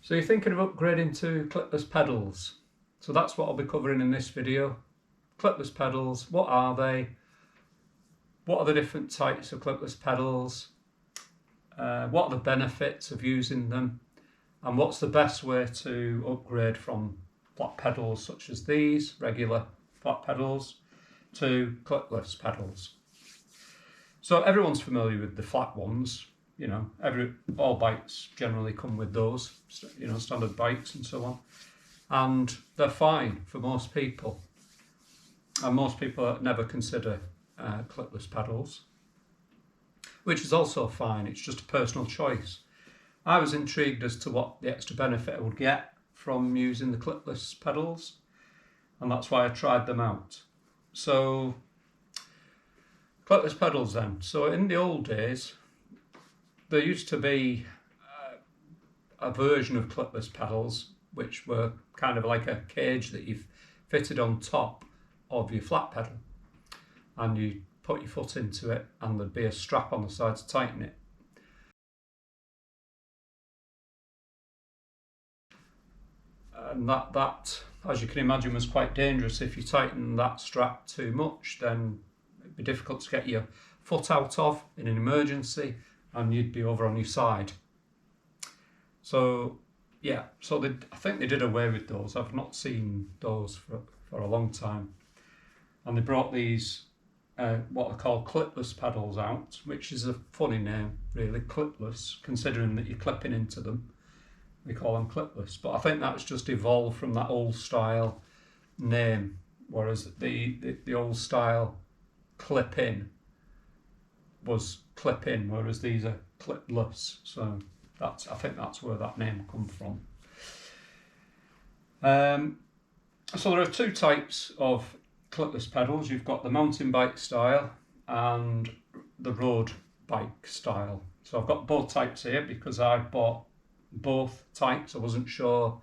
So you're thinking of upgrading to clipless pedals. So that's what I'll be covering in this video. Clipless pedals, what are they? What are the different types of clipless pedals? What are the benefits of using them? And what's the best way to upgrade from flat pedals such as these, regular flat pedals, to clipless pedals? So everyone's familiar with the flat ones. You know, all bikes generally come with those, you know, standard bikes and so on. And they're fine for most people. And most people never consider clipless pedals, which is also fine. It's just a personal choice. I was intrigued as to what the extra benefit I would get from using the clipless pedals, and that's why I tried them out. So, clipless pedals then. So in the old days, there used to be a version of clipless pedals which were kind of like a cage that you've fitted on top of your flat pedal, and you put your foot into it and there'd be a strap on the side to tighten it. And that, as you can imagine, was quite dangerous. If you tighten that strap too much, then it'd be difficult to get your foot out of in an emergency, and you'd be over on your side. So yeah, so I think they did away with those. I've not seen those for a long time. And they brought these what are called clipless pedals out, which is a funny name really, clipless, considering that you're clipping into them. We call them clipless, but I think that's just evolved from that old style name, whereas the old style clip in was clip in, whereas these are clipless. So I think that's where that name comes from. So there are two types of clipless pedals. You've got the mountain bike style and the road bike style. So I've got both types here because I bought both types. I wasn't sure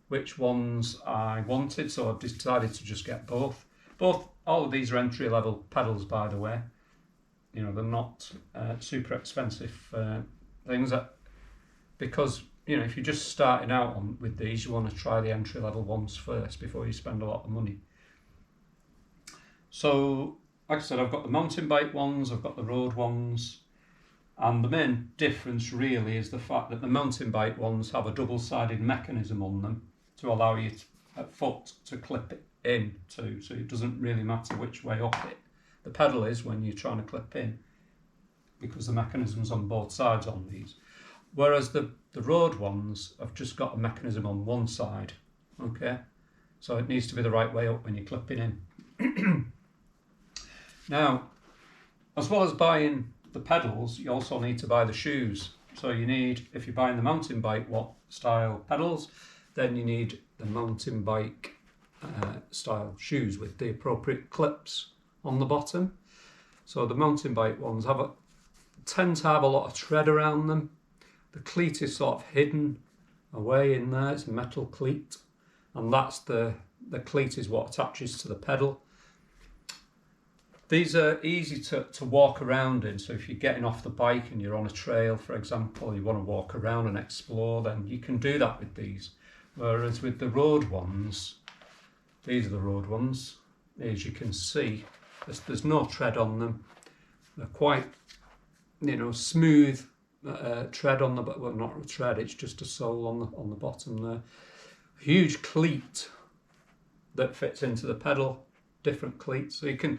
which ones I wanted, so I've decided to just get both. All of these are entry-level pedals, by the way. You know, they're not super expensive things, because you know, if you're just starting out with these, you want to try the entry-level ones first before you spend a lot of money. So, like I said, I've got the mountain bike ones, I've got the road ones. And the main difference really is the fact that the mountain bike ones have a double-sided mechanism on them to allow you foot to clip it in to, so it doesn't really matter which way up the pedal is when you're trying to clip in, because the mechanism's on both sides on these. Whereas the road ones have just got a mechanism on one side, okay? So it needs to be the right way up when you're clipping in. Now, as well as buying the pedals, you also need to buy the shoes. So you need, if you're buying the mountain bike style pedals, then you need the mountain bike style shoes with the appropriate clips on the bottom. So the mountain bike ones tend to have a lot of tread around them. The cleat is sort of hidden away in there. It's a metal cleat, and that's the cleat is what attaches to the pedal. These are easy to walk around in, so if you're getting off the bike and you're on a trail, for example, you want to walk around and explore, then you can do that with these. Whereas with the road ones, these are the road ones, as you can see, there's no tread on them. They're quite, you know, smooth tread on the, well, not a tread, it's just a sole on the bottom there. Huge cleat that fits into the pedal. Different cleats, so you can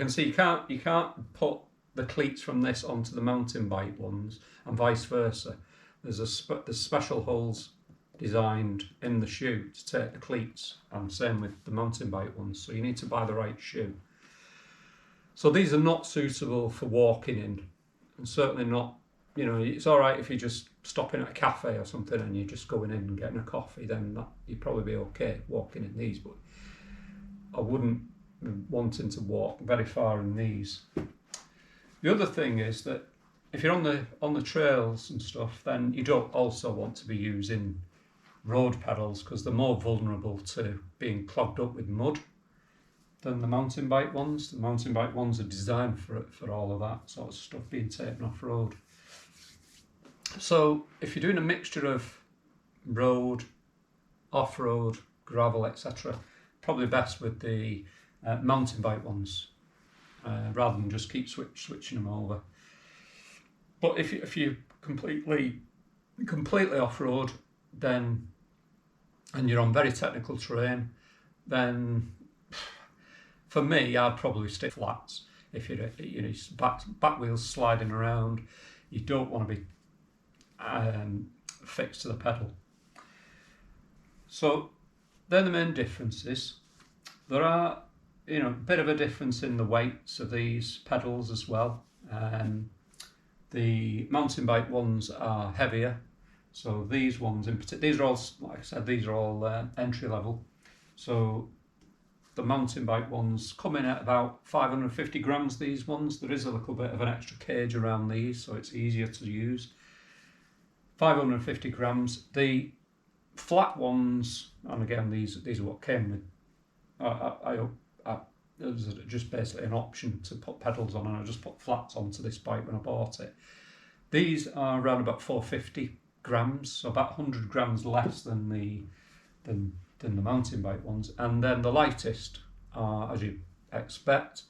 see you can't put the cleats from this onto the mountain bike ones and vice versa. There's special holes designed in the shoe to take the cleats, and same with the mountain bike ones, so you need to buy the right shoe. So these are not suitable for walking in, and certainly not, you know, it's all right if you're just stopping at a cafe or something and you're just going in and getting a coffee, then you'd probably be okay walking in these, but I wouldn't wanting to walk very far in these. The other thing is that if you're on the trails and stuff, then you don't also want to be using road pedals, because they're more vulnerable to being clogged up with mud than the mountain bike ones. The mountain bike ones are designed for all of that sort of stuff being taken off road. So if you're doing a mixture of road, off-road, gravel, etc. Probably best with the mountain bike ones, rather than just keep switching them over. But if you completely off-road, then, and you're on very technical terrain, then for me, I'd probably stick flats. If you're back wheels sliding around, you don't want to be fixed to the pedal. So they're the main differences. There are, a bit of a difference in the weights of these pedals as well. The mountain bike ones are heavier. So these ones in particular, these are all, like I said, these are all entry level. So the mountain bike ones come in at about 550 grams, these ones. There is a little bit of an extra cage around these, so it's easier to use. 550 grams. The flat ones, and again, these are what came with. It was just basically an option to put pedals on, and I just put flats onto this bike when I bought it. These are around about 450 grams, so about 100 grams less than the mountain bike ones. And then the lightest are, as you expect,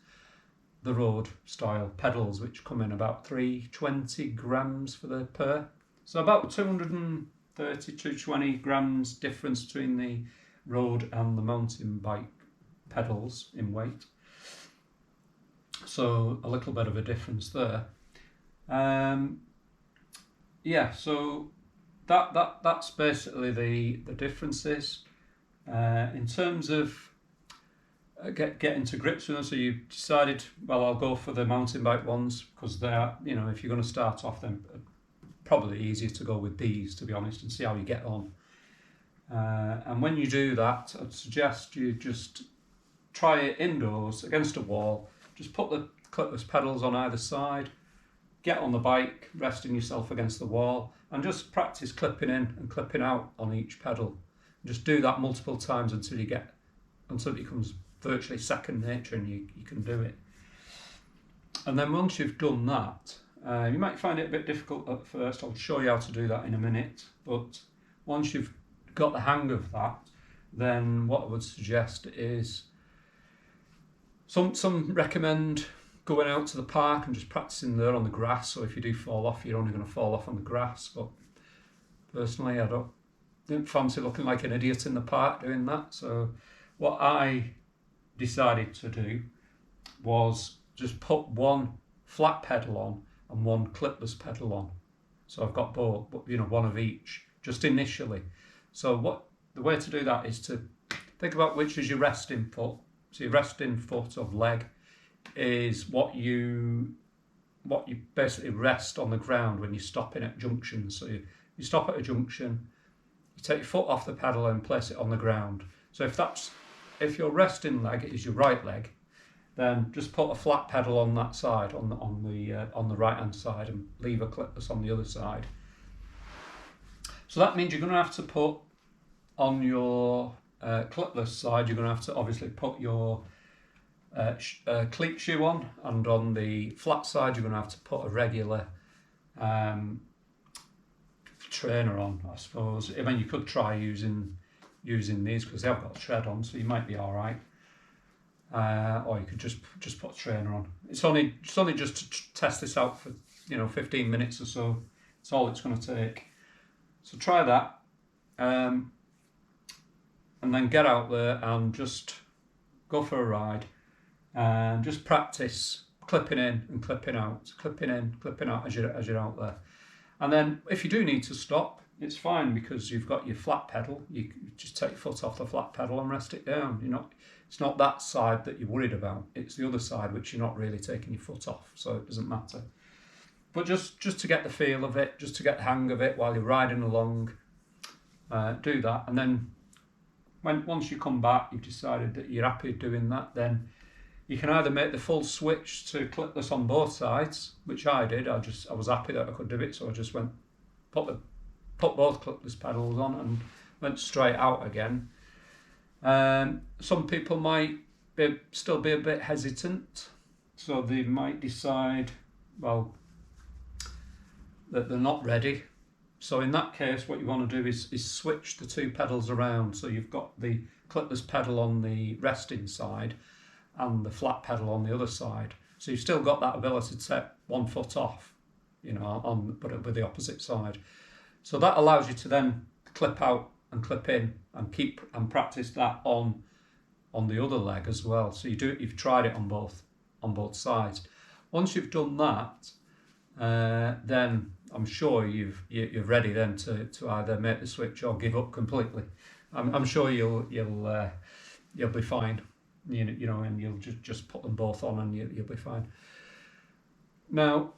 the road style pedals, which come in about 320 grams for the pair. So about 230, 220 grams difference between the road and the mountain bike pedals in weight. So a little bit of a difference there. Yeah, so that's basically the differences. In terms of getting to grips with them, so you decided, well, I'll go for the mountain bike ones because they're, if you're going to start off, then probably easier to go with these, to be honest, and see how you get on. And when you do that, I'd suggest you just try it indoors against a wall. Just put the clipless pedals on either side, get on the bike, resting yourself against the wall, and just practice clipping in and clipping out on each pedal. Just do that multiple times until it becomes virtually second nature and you can do it. And then once you've done that, you might find it a bit difficult at first. I'll show you how to do that in a minute. But once you've got the hang of that, then what I would suggest is some recommend going out to the park and just practicing there on the grass. So if you do fall off, you're only going to fall off on the grass. But personally, I didn't fancy looking like an idiot in the park doing that. So what I decided to do was just put one flat pedal on and one clipless pedal on. So I've got both, one of each, just initially. So the way to do that is to think about which is your resting foot. So your resting foot of leg is what you basically rest on the ground when you're stopping at junctions. So you stop at a junction, you take your foot off the pedal and place it on the ground. So if your resting leg is your right leg, then just put a flat pedal on that side, on the right hand side, and leave a clipless on the other side. So that means you're going to have to put on your clipless side, you're going to have to obviously put your cleat shoe on, and on the flat side you're going to have to put a regular trainer on, I suppose. I mean, you could try using these because they have got a tread on, so you might be all right. Or you could just put a trainer on. It's only just to test this out for 15 minutes or so. It's all it's going to take. So try that, and then get out there and just go for a ride, and just practice clipping in and clipping out, clipping in, clipping out as you're out there. And then if you do need to stop, it's fine because you've got your flat pedal. You just take your foot off the flat pedal and rest it down. It's not that side that you're worried about. It's the other side which you're not really taking your foot off, so it doesn't matter. But just to get the feel of it, just to get the hang of it while you're riding along, do that. And then once you come back, you've decided that you're happy doing that, then you can either make the full switch to clipless on both sides, which I did. I was happy that I could do it, so I just put both clipless pedals on and went straight out again. Some people might still be a bit hesitant, so they might decide, well, that they're not ready So in that case, what you want to do is switch the two pedals around. So you've got the clipless pedal on the resting side and the flat pedal on the other side. So you've still got that ability to set one foot off, you know, but with the opposite side. So that allows you to then clip out and clip in and keep and practice that on the other leg as well. So you've tried it on both sides. Once you've done that, then I'm sure you're ready then to either make the switch or give up completely. I'm sure you'll be fine. You know, and you'll just put them both on and you'll be fine. Now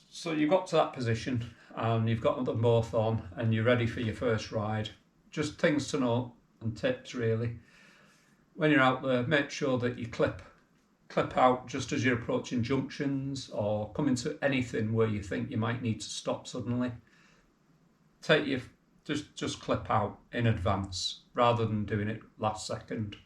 so you got to that position and you've got them both on and you're ready for your first ride. Just things to note and tips really. When you're out there, make sure that you clip out just as you're approaching junctions or come into anything where you think you might need to stop suddenly. Just clip out in advance rather than doing it last second.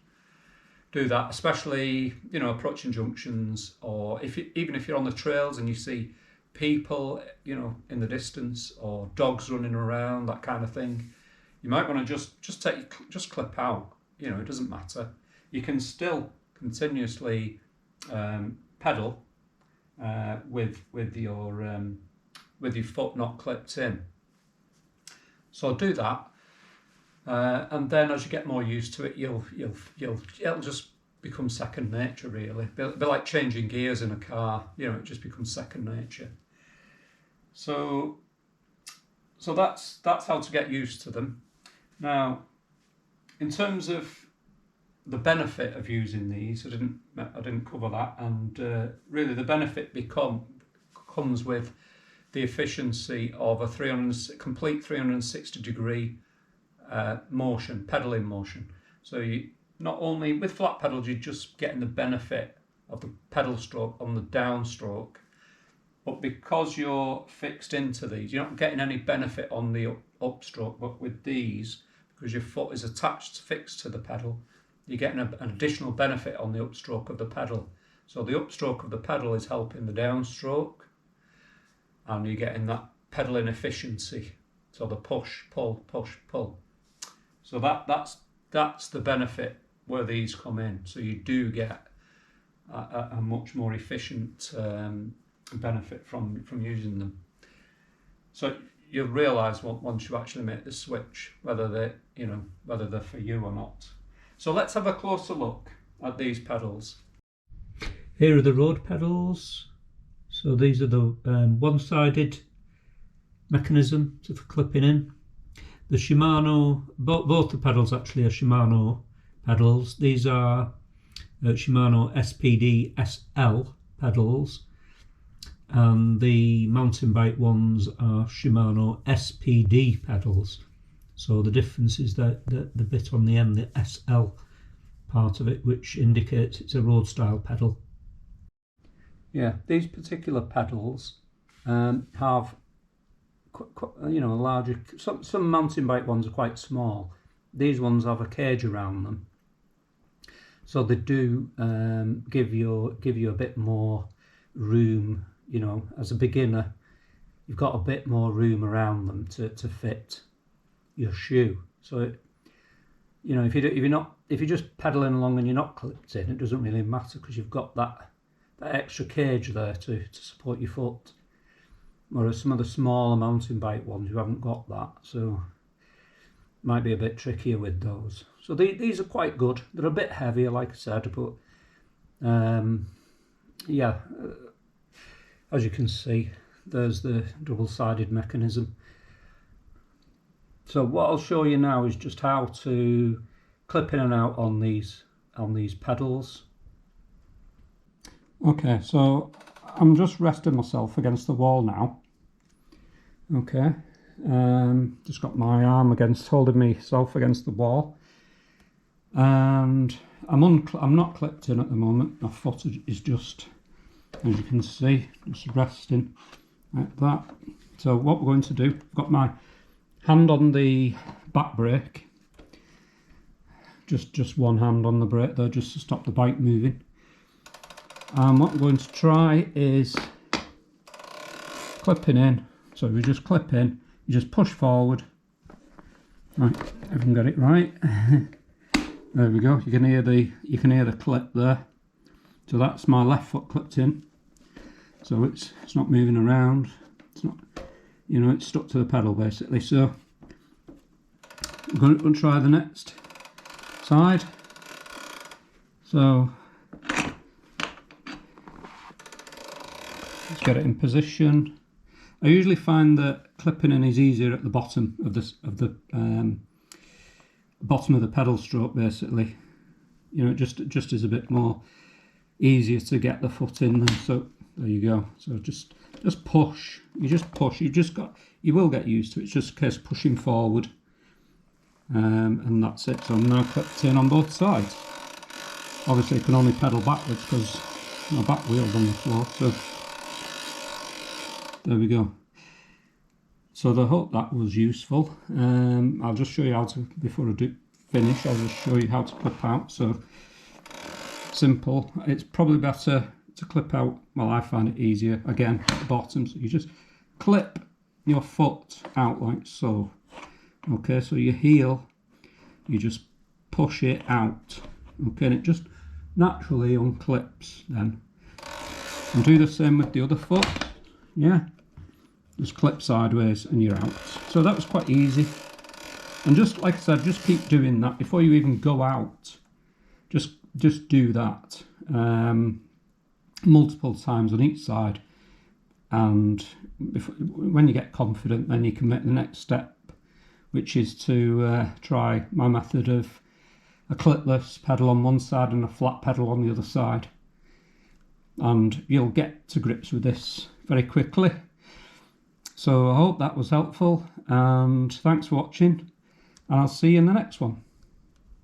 Do that, especially, you know, approaching junctions, or even if you're on the trails and you see people, you know, in the distance or dogs running around, that kind of thing. You might want to just clip out. You know, it doesn't matter. You can still continuously pedal with your foot not clipped in. So do that, and then as you get more used to it, it'll just become second nature really. It'll be like changing gears in a car. You know, it just becomes second nature. So that's how to get used to them. Now, in terms of the benefit of using these, I didn't cover that, and really the benefit comes with the efficiency of a complete 360 degree motion, pedaling motion. So you not only with flat pedals, you're just getting the benefit of the pedal stroke on the downstroke, but because you're fixed into these, you're not getting any benefit on the upstroke. But with these, because your foot is fixed to the pedal, you're getting an additional benefit on the upstroke of the pedal. So the upstroke of the pedal is helping the downstroke, and you're getting that pedaling efficiency. So the push, pull, push, pull. So that's the benefit where these come in. So you do get a much more efficient benefit from using them. So you'll realise once you actually make the switch whether they're for you or not. So let's have a closer look at these pedals. Here are the road pedals. So these are the one-sided mechanism for clipping in. The Shimano, both the pedals actually are Shimano pedals. These are Shimano SPD-SL pedals, and the mountain bike ones are Shimano SPD pedals. So the difference is that the bit on the end, the SL part of it, which indicates it's a road style pedal. Yeah, these particular pedals have larger. Some mountain bike ones are quite small. These ones have a cage around them, so they do give you a bit more room. You know, as a beginner, you've got a bit more room around them to fit your shoe. So if you're just pedaling along and you're not clipped in, it doesn't really matter because you've got that extra cage there to support your foot. Whereas some of the smaller mountain bike ones, you haven't got that, so it might be a bit trickier with those. So these are quite good. They're a bit heavier, like I said, but as you can see, there's the double-sided mechanism. So what I'll show you now is just how to clip in and out on these pedals. Okay, so I'm just resting myself against the wall now. Okay, just got my arm holding myself against the wall, and I'm not clipped in at the moment. My foot is just, as you can see, just resting like that. So what we're going to do, I've got my hand on the back brake, just one hand on the brake there, just to stop the bike moving. And what I'm going to try is clipping in. So we just clip in, You just push forward. Right, if I can get it right. There we go. You can hear the clip there. So that's my left foot clipped in. So it's not moving around. It's not, you know, it's stuck to the pedal basically. So I'm going to try the next side. So let's get it in position. I usually find that clipping in is easier at the bottom of the bottom of the pedal stroke basically. You know, it just is a bit more easier to get the foot in. So there you go. So just push. You just push. You will get used to it. It's just a case of pushing forward, and that's it. So I'm now clipped in on both sides. Obviously, I can only pedal backwards because my back wheel's on the floor. So there we go. So I hope that was useful. I'll just show you how to, before I do finish, I'll just show you how to clip out. So simple. It's probably better to clip out, well, I find it easier, again, at the bottom. So you just clip your foot out like so. Okay, so your heel, you just push it out. Okay, and it just naturally unclips then. And do the same with the other foot. Yeah, just clip sideways and you're out. So that was quite easy. And just like I said, just keep doing that before you even go out. Just do that multiple times on each side, and when you get confident, then you can make the next step, which is to try my method of a clipless pedal on one side and a flat pedal on the other side, and you'll get to grips with this very quickly. So I hope that was helpful, and thanks for watching, and I'll see you in the next one.